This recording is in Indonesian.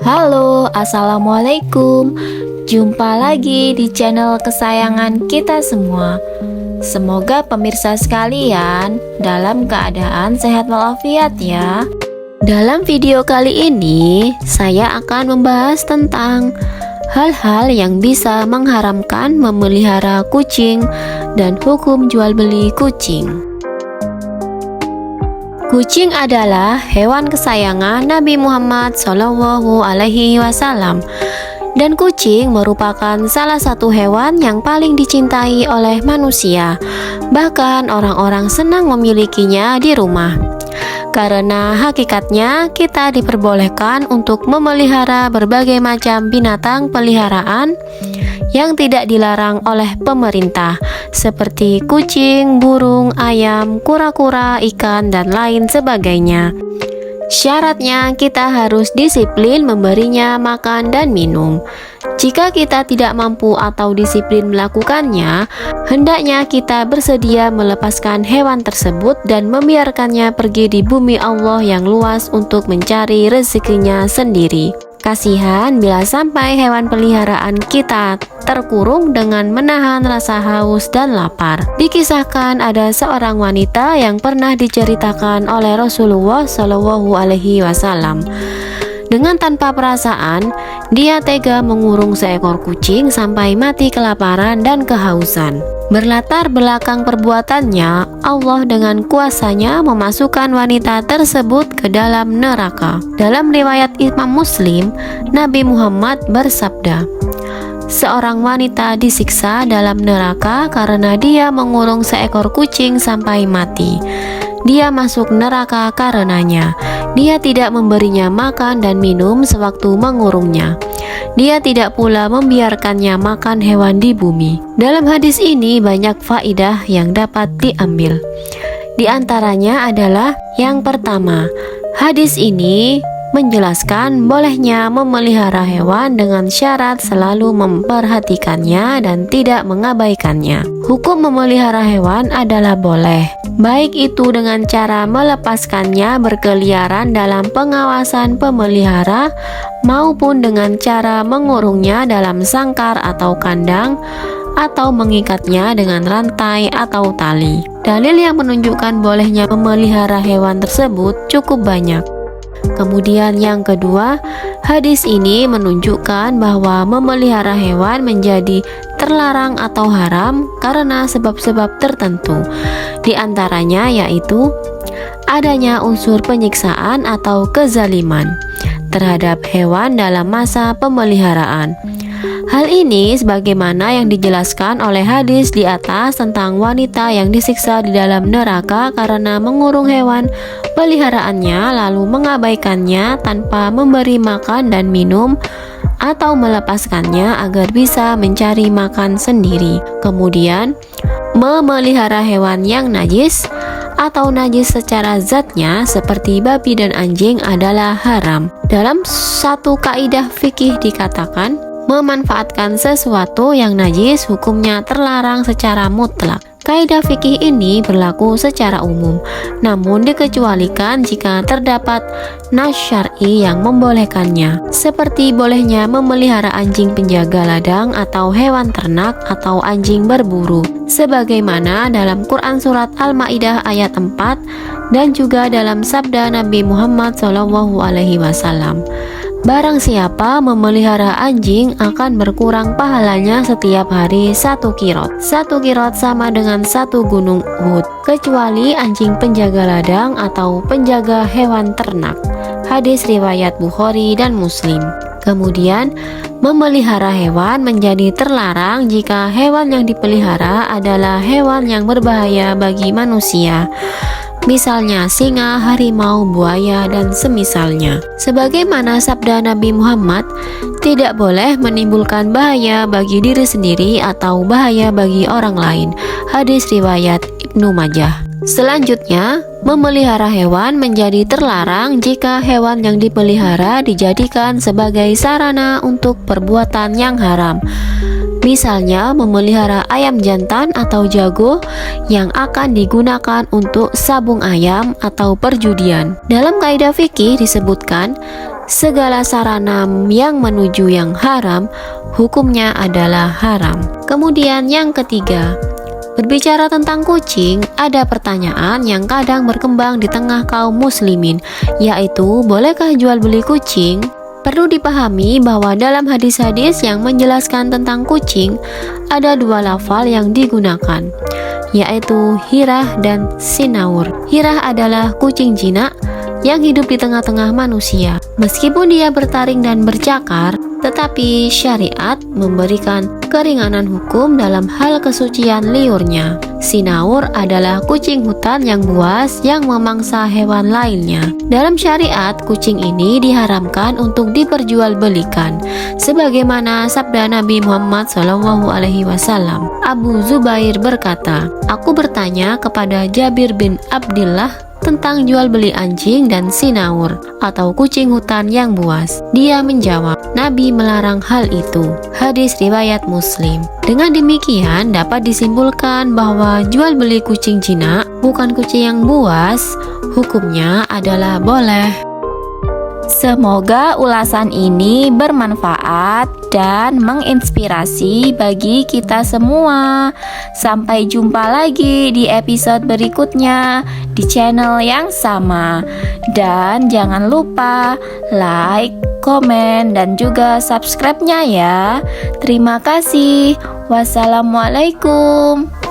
Halo, assalamualaikum. Jumpa lagi di channel kesayangan kita semua. Semoga pemirsa sekalian dalam keadaan sehat walafiat ya. Dalam video kali ini, saya akan membahas tentang hal-hal yang bisa mengharamkan memelihara kucing dan hukum jual beli kucing. Kucing adalah hewan kesayangan Nabi Muhammad SAW, dan kucing merupakan salah satu hewan yang paling dicintai oleh manusia. Bahkan orang-orang senang memilikinya di rumah. Karena hakikatnya kita diperbolehkan untuk memelihara berbagai macam binatang peliharaan yang tidak dilarang oleh pemerintah, seperti kucing, burung, ayam, kura-kura, ikan, dan lain sebagainya. Syaratnya kita harus disiplin memberinya makan dan minum. Jika kita tidak mampu atau disiplin melakukannya, hendaknya kita bersedia melepaskan hewan tersebut dan membiarkannya pergi di bumi Allah yang luas untuk mencari rezekinya sendiri. Kasihan bila sampai hewan peliharaan kita terkurung dengan menahan rasa haus dan lapar. Dikisahkan ada seorang wanita yang pernah diceritakan oleh Rasulullah SAW. Dengan tanpa perasaan, dia tega mengurung seekor kucing sampai mati kelaparan dan kehausan. Berlatar belakang perbuatannya, Allah dengan kuasanya memasukkan wanita tersebut ke dalam neraka. Dalam riwayat Imam Muslim, Nabi Muhammad bersabda, "Seorang wanita disiksa dalam neraka karena dia mengurung seekor kucing sampai mati. Dia masuk neraka karenanya. Dia tidak memberinya makan dan minum sewaktu mengurungnya. Dia tidak pula membiarkannya makan hewan di bumi." Dalam hadis ini banyak faidah yang dapat diambil. Di antaranya adalah yang pertama, hadis ini menjelaskan bolehnya memelihara hewan dengan syarat selalu memperhatikannya dan tidak mengabaikannya. Hukum memelihara hewan adalah boleh, baik itu dengan cara melepaskannya berkeliaran dalam pengawasan pemelihara maupun dengan cara mengurungnya dalam sangkar atau kandang atau mengikatnya dengan rantai atau tali. Dalil yang menunjukkan bolehnya memelihara hewan tersebut cukup banyak. Kemudian yang kedua, hadis ini menunjukkan bahwa memelihara hewan menjadi terlarang atau haram karena sebab-sebab tertentu. Di antaranya yaitu adanya unsur penyiksaan atau kezaliman terhadap hewan dalam masa pemeliharaan. Hal ini sebagaimana yang dijelaskan oleh hadis di atas tentang wanita yang disiksa di dalam neraka karena mengurung hewan peliharaannya lalu mengabaikannya tanpa memberi makan dan minum atau melepaskannya agar bisa mencari makan sendiri. Kemudian, memelihara hewan yang najis atau najis secara zatnya seperti babi dan anjing adalah haram. Dalam satu kaidah fikih dikatakan, memanfaatkan sesuatu yang najis hukumnya terlarang secara mutlak. Kaidah fikih ini berlaku secara umum, namun dikecualikan jika terdapat nas syar'i yang membolehkannya, seperti bolehnya memelihara anjing penjaga ladang atau hewan ternak atau anjing berburu, sebagaimana dalam Quran Surat Al-Ma'idah ayat 4 dan juga dalam sabda Nabi Muhammad SAW. Barang siapa memelihara anjing akan berkurang pahalanya setiap hari 1 kirot. 1 kirot sama dengan 1 gunung Uhud, kecuali anjing penjaga ladang atau penjaga hewan ternak. Hadis riwayat Bukhari dan Muslim. Kemudian, memelihara hewan menjadi terlarang jika hewan yang dipelihara adalah hewan yang berbahaya bagi manusia. Misalnya singa, harimau, buaya, dan semisalnya. Sebagaimana sabda Nabi Muhammad, tidak boleh menimbulkan bahaya bagi diri sendiri atau bahaya bagi orang lain. Hadis riwayat Ibnu Majah. Selanjutnya, memelihara hewan menjadi terlarang jika hewan yang dipelihara dijadikan sebagai sarana untuk perbuatan yang haram. Misalnya memelihara ayam jantan atau jago yang akan digunakan untuk sabung ayam atau perjudian. Dalam kaidah fikih disebutkan, segala sarana yang menuju yang haram, hukumnya adalah haram. Kemudian yang ketiga, berbicara tentang kucing, ada pertanyaan yang kadang berkembang di tengah kaum muslimin, yaitu bolehkah jual beli kucing? Perlu dipahami bahwa dalam hadis-hadis yang menjelaskan tentang kucing, ada dua lafal yang digunakan, yaitu hirah dan sinaur. Hirah adalah kucing jinak yang hidup di tengah-tengah manusia. Meskipun dia bertaring dan bercakar, tetapi syariat memberikan keringanan hukum dalam hal kesucian liurnya. Sinaur adalah kucing hutan yang buas yang memangsa hewan lainnya. Dalam syariat, kucing ini diharamkan untuk diperjualbelikan, sebagaimana sabda Nabi Muhammad SAW. Abu Zubair berkata, "Aku bertanya kepada Jabir bin Abdillah tentang jual beli anjing dan sinaur atau kucing hutan yang buas. Dia menjawab, Nabi melarang hal itu." Hadis riwayat Muslim. Dengan demikian dapat disimpulkan bahwa jual beli kucing jinak, bukan kucing yang buas, hukumnya adalah boleh. Semoga ulasan ini bermanfaat dan menginspirasi bagi kita semua. Sampai jumpa lagi di episode berikutnya di channel yang sama. Dan jangan lupa like, komen, dan juga subscribe-nya ya. Terima kasih. Wassalamualaikum.